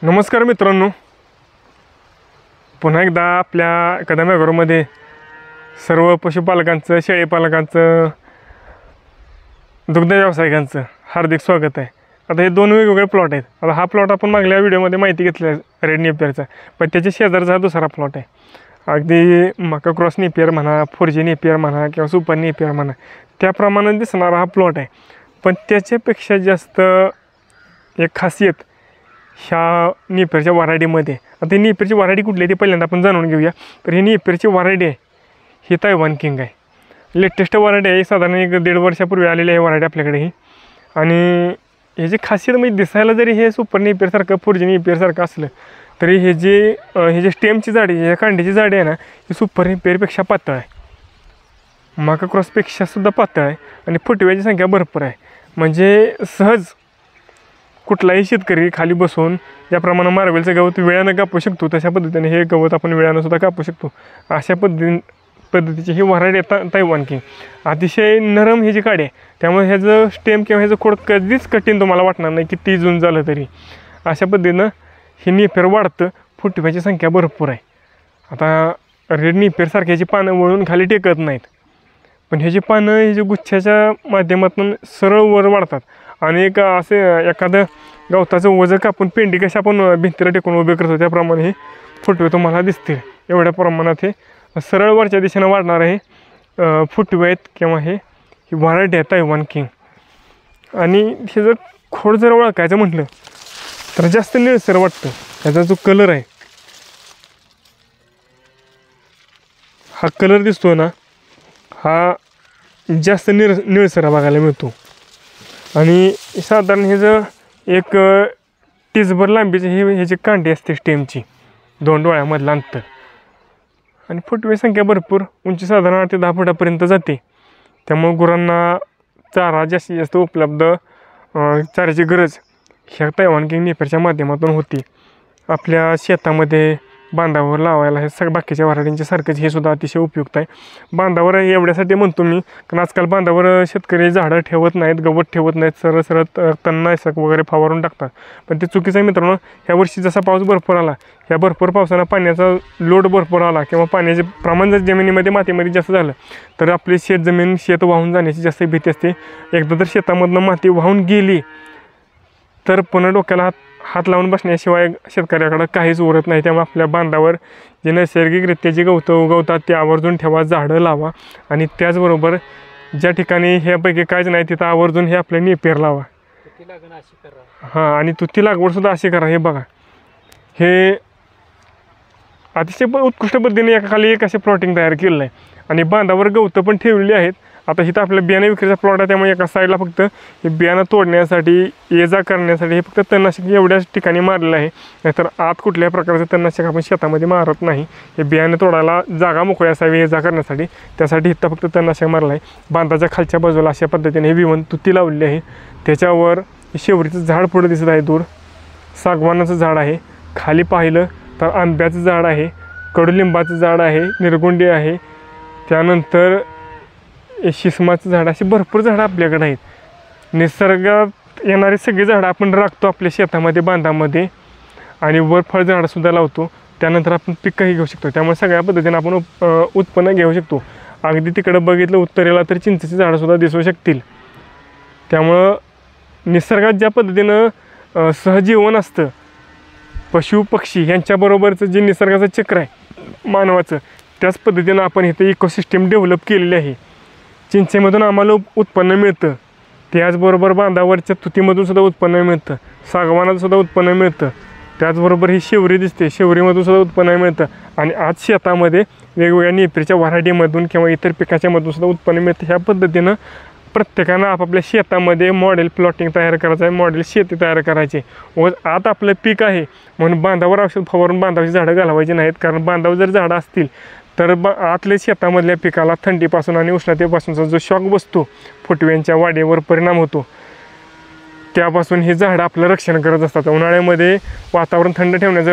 नमस्कार मित्रांनो, पुन्हा एकदा आपल्या कदम ॲग्रोमध्ये सर्व पशुपालकांचं, शेळीपालकांचं, दुग्ध व्यावसायिकांचं हार्दिक स्वागत आहे. आता हे दोन वेगवेगळे प्लॉट आहेत. आता हा प्लॉट आपण मागल्या व्हिडिओमध्ये माहिती घेतली आहे रेड नेपियरचा, पण त्याच्या शेजारचा हा दुसरा प्लॉट आहे. अगदी मका क्रॉस नेपियर म्हणा, 4G नेपियर म्हणा किंवा सुपर नेपियर म्हणा, त्याप्रमाणे दिसणारा हा प्लॉट आहे. पण त्याच्यापेक्षा जास्त एक खासियत ह्या नेपियरच्या व्हरायटीमध्ये. आता ही नेपियरची व्हरायटी कुठली आहे ते पहिल्यांदा आपण जाणून घेऊया. तर ही नेपियरची व्हरायटी आहे, ही तायवान किंग आहे. लेटेस्ट व्हरायटी आहे, साधारण 1-1.5 वर्षापूर्वी आलेली आहे व्हरायटी आपल्याकडे ही. आणि ह्याची खासियत म्हणजे दिसायला जरी हे सुपर नेपियरसारखं 4G नेपियरसारखं असलं तरी हे जे स्टेमची जाडी, ह्या कांड्याची जाडी आहे ना, ही सुपर नेपियरपेक्षा पातळ आहे, मका क्रॉसपेक्षा सुद्धा पातळ आहे. आणि फुटव्याची संख्या भरपूर आहे. म्हणजे सहज कुठलाही शेतकरी खाली बसून ज्याप्रमाणे मार्वेलचं गवत वेळानं कापू शकतो, तशा पद्धतीने हे गवत आपण वेळानं सुद्धा कापू शकतो. अशा पद्धतीची ही व्हरायटी आहे तायवान किंग. अतिशय नरम ही जी काडी आहे, त्यामुळे ह्याचं स्टेम किंवा ह्याचं खोड कधीच कठीण तुम्हाला वाटणार नाही, किती जून झालं तरी. अशा पद्धतीनं हे नेपियर वाढतं, फुटव्याची संख्या भरपूर आहे. आता रेड नेपियरसारख्याची पानं वळून खाली टेकत नाहीत, पण ह्याची पानं हे जे गुच्छाच्या माध्यमातून सरळ वर वाढतात. आणि एक असे एखादं गवताचं वजन कापून पेंडी कशा आपण भिंतीला टेकून उभे करतो त्याप्रमाणे हे फुटवे तुम्हाला दिसतील. एवढ्या प्रमाणात हे सरळ वरच्या दिशेनं वाढणार आहे फुटवे आहेत किंवा ही व्हरायटी आहे तायवान किंग. आणि हे जर खोड जर ओळखायचं म्हटलं तर जास्त निळसर वाटतं. ह्याचा जो कलर आहे, हा कलर दिसतो ना, हा जास्त निळसर बघायला मिळतो. आणि साधारण हे जर एक टीजभर लांबीचे ह्याची कांडी असते स्टेमची, 2 डोळ्यामधलं अंतर. आणि फुटवे संख्या भरपूर, उंची साधारण 8 ते 10 फुटापर्यंत जाते. त्यामुळे गुरांना चारा जास्तीत जास्त उपलब्ध, चाऱ्याची गरज ह्या तायवान किंग नेपियरच्या माध्यमातून होती. आपल्या शेतामध्ये बांधावर लावायला हे सगळं बाकीच्या व्हरायटींच्या सारखंच हे सुद्धा अतिशय उपयुक्त आहे. बांधावर एवढ्यासाठी म्हणतो मी, कारण आजकाल बांधावर शेतकरी झाडं ठेवत नाहीत, गवत ठेवत नाहीत, सरळ तणनाशक वगैरे फवारून टाकतात. पण ते चुकीचं आहे मित्रांनो. ह्या वर्षी जसा पाऊस भरपूर आला, ह्या भरपूर पावसानं पाण्याचा लोड भरपूर आला किंवा पाण्याचे प्रमाण जर जमिनीमध्ये मातीमध्ये जास्त झालं तर आपली शेत वाहून जाण्याची जास्त भीती असते. एकदा जर शेतामधनं माती वाहून गेली तर पुन्हा डोक्याला हात लावून बसण्याशिवाय शेतकऱ्याकडं काहीच उरत नाही. त्यामुळे आपल्या बांधावर जे नैसर्गिकरित्या जी गवतं उगवतात ते आवर्जून ठेवा, झाडं लावा. आणि त्याचबरोबर ज्या ठिकाणी ह्यापैकी काहीच नाही तिथं आवर्जून हे आपल्या नेपियर लावा. हां, आणि तुती लागवडसुद्धा अशी करा. हे बघा, हे अतिशय उत्कृष्ट पद्धतीने एकाखाली एक असे प्लॉटिंग तयार केलेलं आहे. आणि बांधावर गवतं पण ठेवलेली आहेत. आता इथं आपल्या बियाणं विक्रीचा प्लॉट आहे, त्यामुळे एका साईडला फक्त हे बियाणं तोडण्यासाठी, ये जा करण्यासाठी हे फक्त तणनाशक एवढ्याच ठिकाणी मारलेलं आहे. नाहीतर आत कुठल्याही प्रकारचं तणनाशक आपण शेतामध्ये मारत नाही. हे बियाणं तोडायला जागा मोकळी असावी ये जा करण्यासाठी, त्यासाठी इथं फक्त तणनाशक मारलं आहे. बांधाच्या खालच्या बाजूला अशा पद्धतीने हे विवन तुती लावलेली आहे. त्याच्यावर शेवरीचं झाड पुढं दिसत आहे, दूर सागवानाचं झाड आहे. खाली पाहिलं तर आंब्याचं झाड आहे, कडुलिंबाचं झाड आहे, निरगुंडी आहे, त्यानंतर शिसमाचं झाड, अशी भरपूर झाडं आपल्याकडे आहेत. निसर्गात येणारी सगळी झाडं आपण राखतो आपल्या शेतामध्ये, बांधामध्ये. आणि वर फळझाडंसुद्धा लावतो. त्यानंतर आपण पिकंही घेऊ शकतो. त्यामुळे सगळ्या पद्धतीने आपण उत्पन्न घेऊ शकतो. अगदी तिकडं बघितलं उत्तरेला तर चिंचेची झाडंसुद्धा दिसू शकतील. त्यामुळं निसर्गात ज्या पद्धतीनं सहजीवन असतं, पशु पक्षी यांच्याबरोबरचं जे निसर्गाचं चक्र आहे मानवाचं, त्याच पद्धतीनं आपण इथं इकोसिस्टम डेव्हलप केलेली आहे. चिंचेमधून आम्हाला उत्पन्न मिळतं, त्याचबरोबर बांधावरच्या तुतीमधून सुद्धा उत्पन्न मिळतं, सागवानाचं सुद्धा उत्पन्न मिळतं. त्याचबरोबर ही शेवरी दिसते, शेवरीमधून सुद्धा उत्पन्न मिळतं. आणि आज शेतामध्ये वेगवेगळ्या नेपियरच्या व्हरायटीमधून किंवा इतर पिकाच्यामधून सुद्धा उत्पन्न मिळतं. ह्या पद्धतीनं प्रत्येकानं आपापल्या शेतामध्ये मॉडेल प्लॉटिंग तयार करायचं आहे, मॉडेल शेती तयार करायची. व आत आपलं पीक आहे म्हणून बांधावर औषध फवारून बांधावची झाडं घालवायची नाहीत. कारण बांधावर जर झाडं असतील तर आतल्या शेतामधल्या पिकाला थंडीपासून आणि उष्णतेपासूनचा जो शॉक बसतो, फुटव्यांच्या वाढीवर परिणाम होतो, त्यापासून हे झाडं आपलं रक्षण करत असतात. उन्हाळ्यामध्ये वातावरण थंड ठेवण्याचं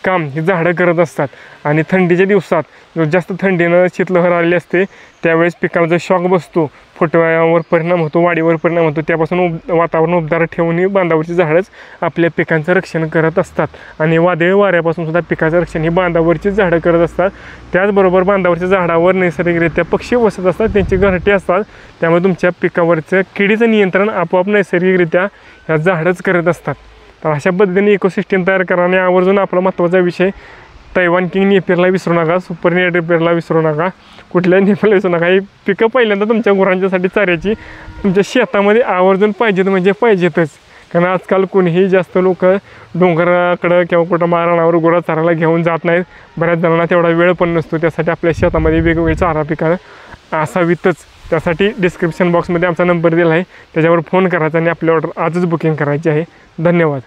काम ही झाडं करत असतात. आणि थंडीच्या दिवसात जो जास्त थंडीनं शीतलहर आलेली असते त्यावेळेस पिकाला जो शॉक बसतो, फुटव्यावर परिणाम होतो, वाढीवर परिणाम होतो, त्यापासून वातावरण उबदार ठेवून बांधावरची झाडंच आपल्या पिकांचं रक्षण करत असतात. आणि वादळी वाऱ्यापासून सुद्धा पिकाचं रक्षण ही बांधावरची झाडं करत असतात. त्याचबरोबर बांधावरच्या झाडावर नैसर्गिकरित्या पक्षी बसत असतात, त्यांची घरटी असतात, त्यामुळे तुमच्या पिकावरचं किडीचं नियंत्रण आपोआप नैसर्गिकरित्या ह्या झाडंच करत असतात. तर अशा पद्धतीने इकोसिस्टीम तयार करा. आणि आवर्जून आपला महत्त्वाचा विषय तैवान किंग नेपियरला विसरू नका, सुपर नेपियरला विसरू नका, कुठल्याही नेपियरला विसरू नका. ही पिकं पहिल्यांदा तुमच्या गुरांच्यासाठी चाऱ्याची तुमच्या शेतामध्ये आवर्जून पाहिजेत म्हणजे पाहिजेतच. कारण आजकाल कोणीही जास्त लोक डोंगराकडं किंवा कुठं मारणावर गुरा चारायला घेऊन जात नाहीत. बऱ्याच जणांना तेवढा वेळ पण नसतो. त्यासाठी आपल्या शेतामध्ये वेगवेगळी चारा पिकं असावीतच. त्यासाठी डिस्क्रिप्शन बॉक्समध्ये आमचा नंबर दिला आहे, त्याच्यावर फोन करायचा आणि आपली ऑर्डर आजच बुकिंग करायची आहे. धन्यवाद.